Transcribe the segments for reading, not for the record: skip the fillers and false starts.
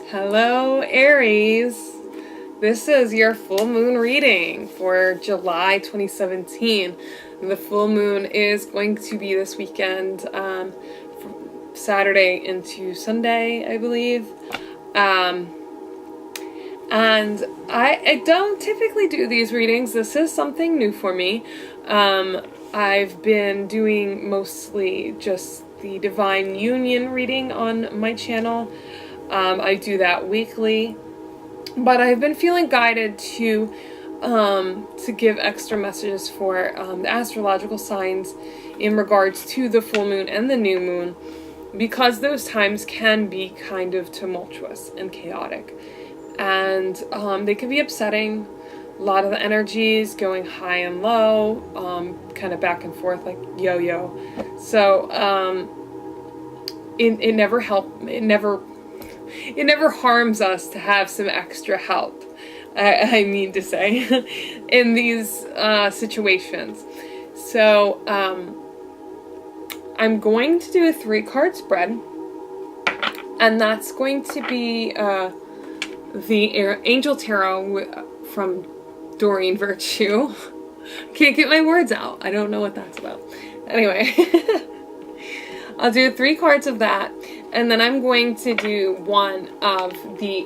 Hello, Aries. This is your full moon reading for July 2017. The full moon is going to be this weekend, from Saturday into Sunday, I believe. And I don't typically do these readings. This is something new for me. I've been doing mostly just the Divine Union reading on my channel. I do that weekly, but I've been feeling guided to give extra messages for the astrological signs in regards to the full moon and the new moon, because those times can be kind of tumultuous and chaotic, and they can be upsetting. A lot of the energies going high and low, kind of back and forth like yo-yo. So it never harms us to have some extra help, I mean to say, in these situations. So I'm going to do a 3-card spread, and that's going to be the Angel Tarot from Doreen Virtue. Can't get my words out. I don't know what that's about. Anyway, I'll do 3 cards of that. And then I'm going to do one of the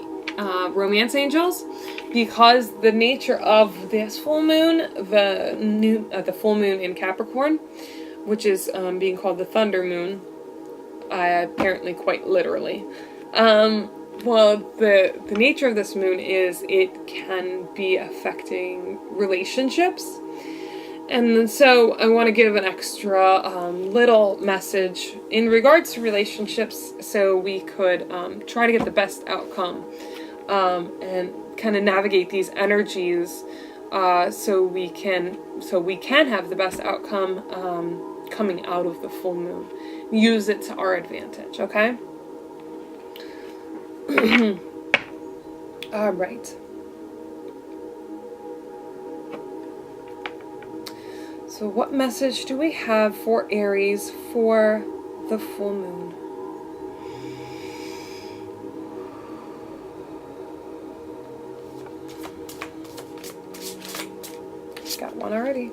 romance angels, because the nature of this full moon, the full moon in Capricorn, which is being called the thunder moon, apparently quite literally. Well, the nature of this moon is it can be affecting relationships. And so I want to give an extra little message in regards to relationships, so we could try to get the best outcome and kind of navigate these energies, so we can have the best outcome coming out of the full moon. Use it to our advantage, okay? All right. So what message do we have for Aries for the full moon? Got one already.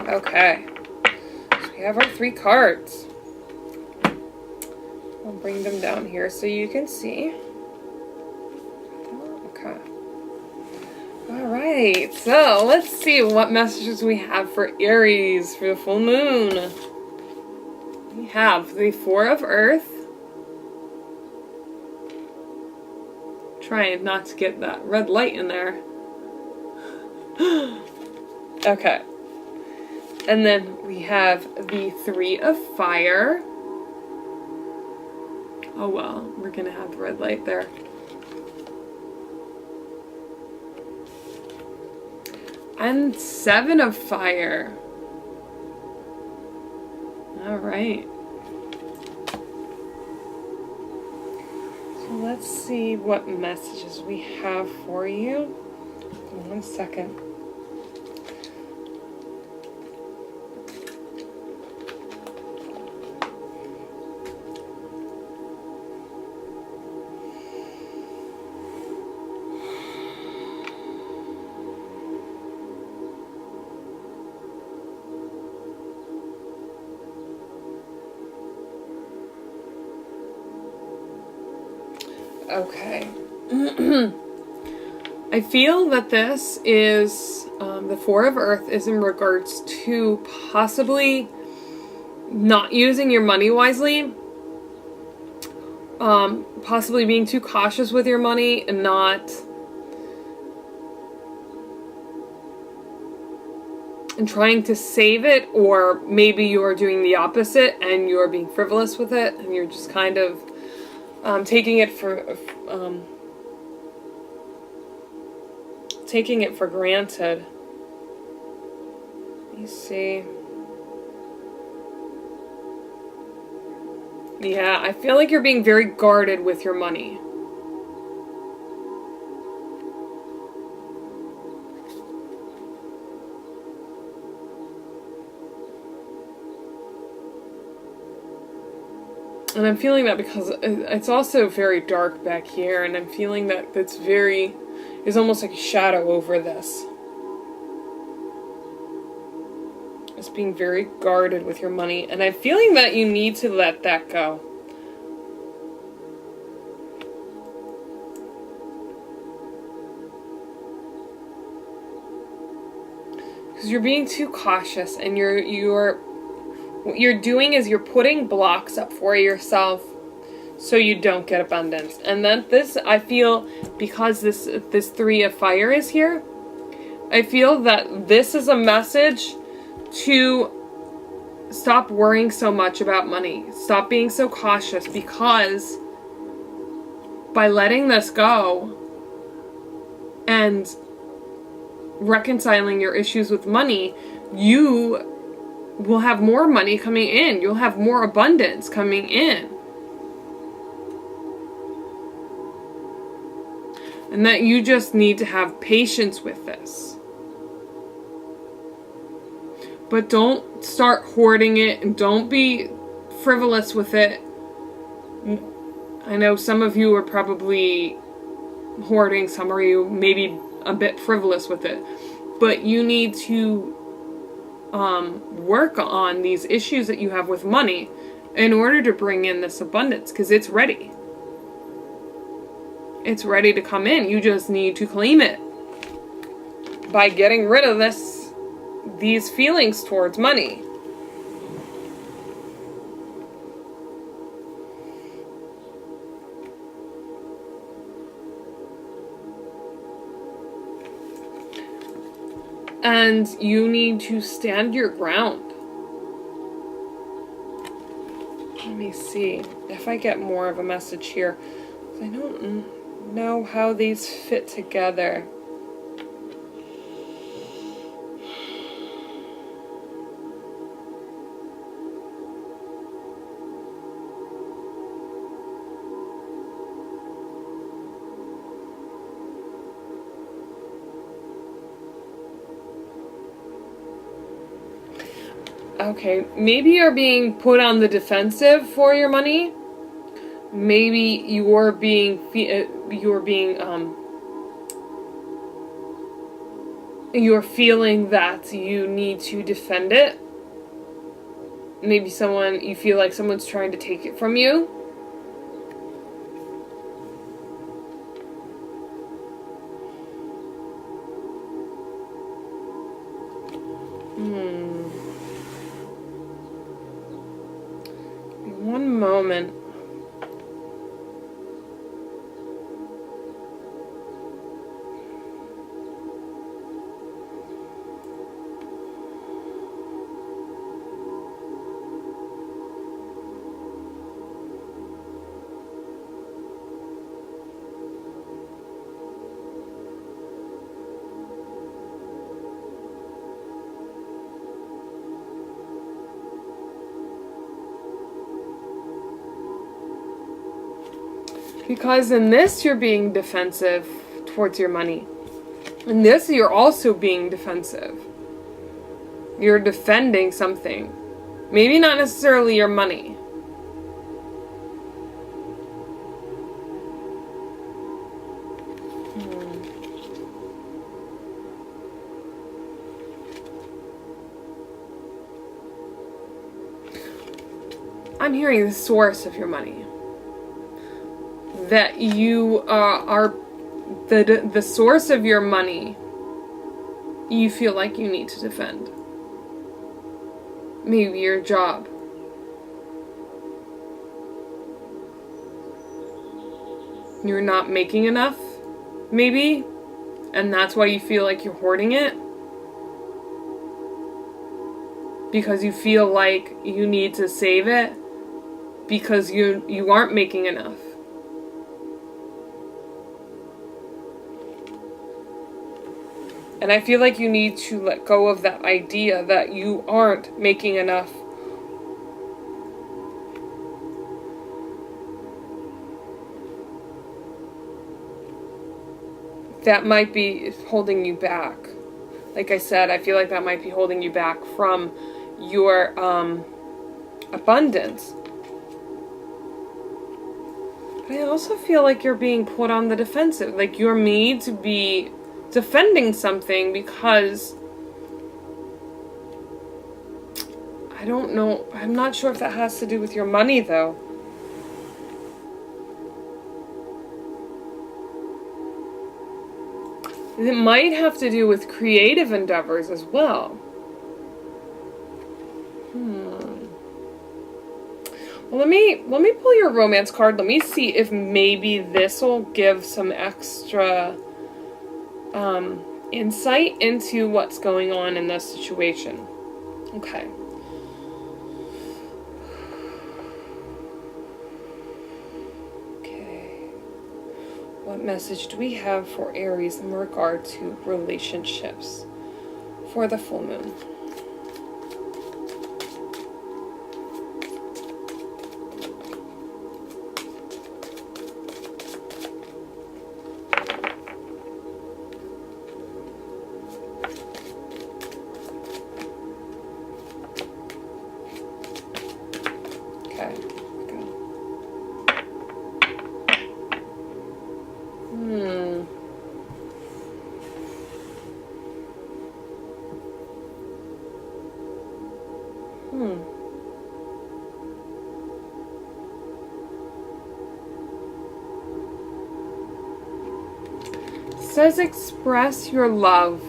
Okay, so we have our 3 cards. I'll bring them down here so you can see. Okay. Alright, so let's see what messages we have for Aries for the full moon. We have the 4 of Earth. Trying not to get that red light in there. Okay. And then we have the 3 of Fire. Oh well, we're gonna have the red light there. And 7 of Fire. All right. So let's see what messages we have for you. 1 second. Okay. I feel that this is, the 4 of Earth is in regards to possibly not using your money wisely possibly being too cautious with your money and not and trying to save it, or maybe you're doing the opposite and you're being frivolous with it and you're just kind of taking it for granted. Let me see. Yeah, I feel like you're being very guarded with your money. And I'm feeling that because it's also very dark back here, and I'm feeling that there's almost like a shadow over this. It's being very guarded with your money, and I'm feeling that you need to let that go. Because you're being too cautious, and what you're doing is you're putting blocks up for yourself so you don't get abundance. And then this, I feel, because this 3 of fire is here, I feel that this is a message to stop worrying so much about money. Stop being so cautious, because by letting this go and reconciling your issues with money, you will have more money coming in. You'll have more abundance coming in. And that you just need to have patience with this. But don't start hoarding it, and don't be frivolous with it. I know some of you are probably hoarding, some of you maybe a bit frivolous with it. But you need to work on these issues that you have with money in order to bring in this abundance, because it's ready. It's ready to come in. You just need to claim it by getting rid of these feelings towards money. And you need to stand your ground. Let me see if I get more of a message here. I don't know how these fit together. Okay, maybe you're being put on the defensive for your money. Maybe you're feeling that you need to defend it. Maybe you feel like someone's trying to take it from you. One moment. Because in this, you're being defensive towards your money. In this, you're also being defensive. You're defending something. Maybe not necessarily your money. I'm hearing the source of your money. That you are the source of your money, you feel like you need to defend. Maybe your job. You're not making enough, maybe, and that's why you feel like you're hoarding it. Because you feel like you need to save it because you aren't making enough. And I feel like you need to let go of that idea that you aren't making enough. That might be holding you back. Like I said, I feel like that might be holding you back from your abundance. But I also feel like you're being put on the defensive. Like you're made to be defending something because I don't know. I'm not sure if that has to do with your money though. It might have to do with creative endeavors as well. Well, let me pull your romance card. Let me see if maybe this will give some extra insight into what's going on in this situation. Okay. What message do we have for Aries in regard to relationships for the full moon? Says express your love.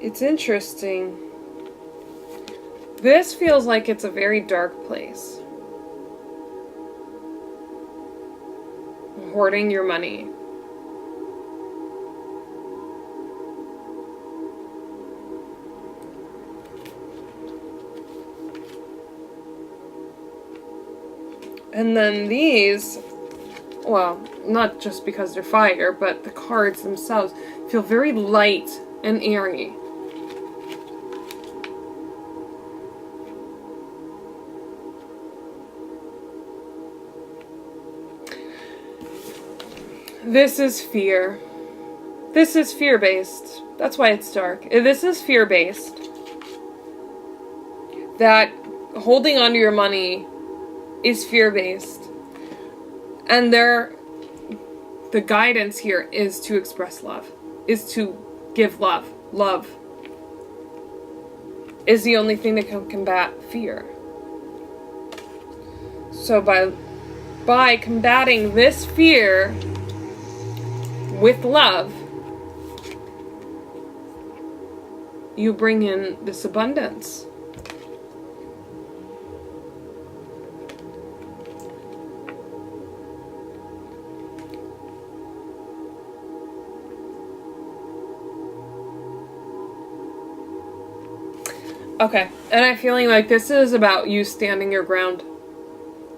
It's interesting. This feels like it's a very dark place. Hoarding your money. And then these, well, not just because they're fire, but the cards themselves feel very light and airy. This is fear. This is fear-based. That's why it's dark. This is fear-based. That holding on to your money is fear-based. And the guidance here is to express love. Is to give love. Love is the only thing that can combat fear. So by combating this fear with love, you bring in this abundance. Okay, and I'm feeling like this is about you standing your ground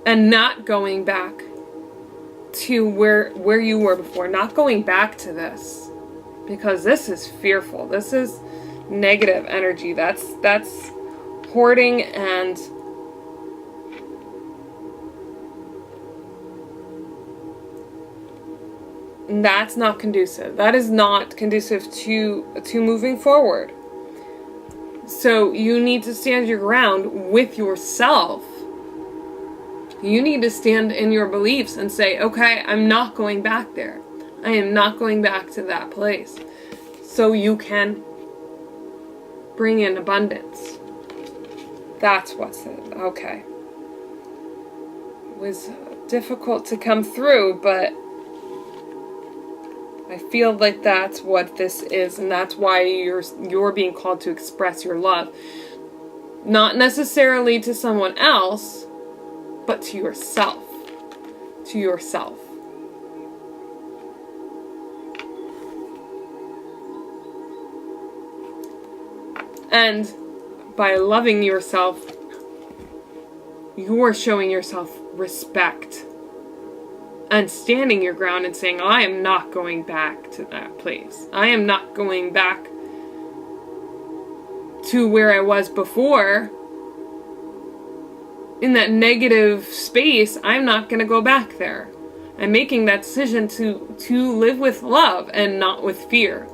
and not going back to where you were before, not going back to this, because this is fearful. This is negative energy. That's hoarding, and that's not conducive. That is not conducive to moving forward. So you need to stand your ground with yourself. You need to stand in your beliefs and say, okay, I'm not going back there. I am not going back to that place. So you can bring in abundance. That's what's it. Okay. It was difficult to come through, but I feel like that's what this is, and that's why you're being called to express your love. Not necessarily to someone else, but to yourself. To yourself. And by loving yourself, you are showing yourself respect. And standing your ground and saying, I am not going back to that place. I am not going back to where I was before. In that negative space, I'm not going to go back there. I'm making that decision to live with love and not with fear.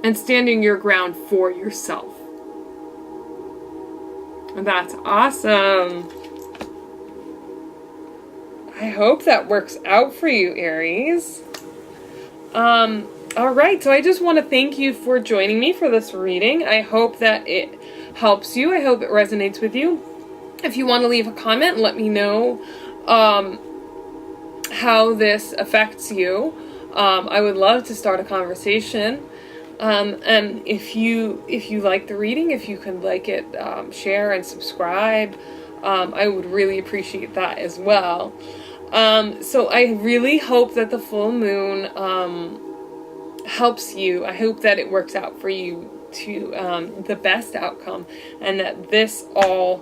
And standing your ground for yourself. And that's awesome. I hope that works out for you, Aries. All right, so I just want to thank you for joining me for this reading. I hope that it helps you. I hope it resonates with you. If you want to leave a comment, let me know how this affects you. I would love to start a conversation. And if you like the reading, if you can like it, share and subscribe, I would really appreciate that as well. So I really hope that the full moon helps you. I hope that it works out for you to the best outcome, and that this all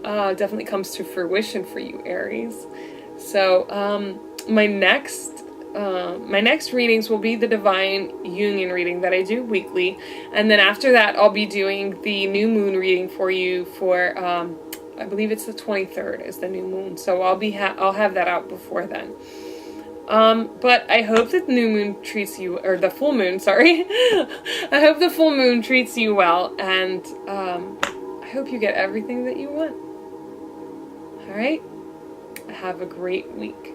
definitely comes to fruition for you, Aries. So my next readings will be the Divine Union reading that I do weekly, and then after that I'll be doing the new moon reading for you for I believe it's the 23rd is the new moon, so I'll have that out before then. But I hope that the new moon treats you, or the full moon, sorry. I hope the full moon treats you well, and I hope you get everything that you want. All right? Have a great week.